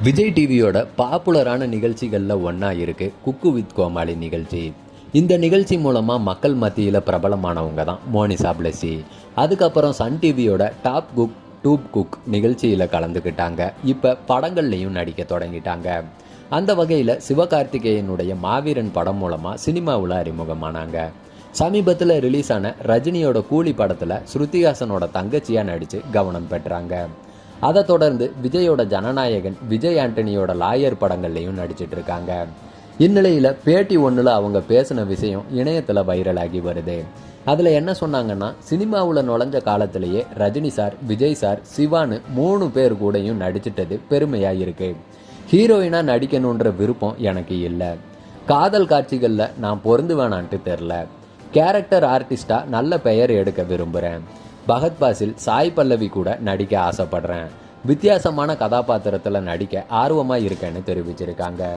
விஜய் டிவியோட பாப்புலரான நிகழ்ச்சிகளில் ஒன்றா இருக்குது குக்கு வித் கோமாளி நிகழ்ச்சி. இந்த நிகழ்ச்சி மூலமாக மக்கள் மத்தியில் பிரபலமானவங்க தான் மோனிஷா பிளஸி. அதுக்கப்புறம் சன் டிவியோட டாப் குக் டூப் குக் நிகழ்ச்சியில் கலந்துக்கிட்டாங்க. இப்போ படங்கள்லையும் நடிக்க தொடங்கிட்டாங்க. அந்த வகையில் சிவகார்த்திகேயனுடைய மாவீரன் படம் மூலமாக சினிமாவில் அறிமுகமானாங்க. சமீபத்தில் ரிலீஸ் ஆன ரஜினியோட கூலி படத்தில் ஸ்ருதிஹாசனோட தங்கச்சியாக நடித்து கவனம் பெற்றாங்க. அதை தொடர்ந்து விஜயோட ஜனநாயகன், விஜய் ஆண்டனியோட லாயர் படங்கள்லையும் நடிச்சிட்டு இருக்காங்க. இந்நிலையில் பேட்டி ஒன்றில் அவங்க பேசின விஷயம் இணையத்தில் வைரலாகி வருது. அதில் என்ன சொன்னாங்கன்னா, சினிமாவில் நுழைஞ்ச காலத்திலேயே ரஜினி சார், விஜய் சார், சிவான்னு 3 பேர் கூடயும் நடிச்சிட்டது பெருமையாக இருக்குது. ஹீரோயினாக நடிக்கணுன்ற விருப்பம் எனக்கு இல்லை. காதல் காட்சிகளில் நான் பொருந்து வேணான்ட்டு தெரில. கேரக்டர் ஆர்டிஸ்டாக நல்ல பெயர் எடுக்க விரும்புகிறேன். பகத் பாசில், சாய் பல்லவி கூட நடிக்க ஆசைப்படுறேன். வித்தியாசமான கதாபாத்திரத்தில் நடிக்க ஆர்வமாக இருக்கேன்னு தெரிவிச்சிருக்காங்க.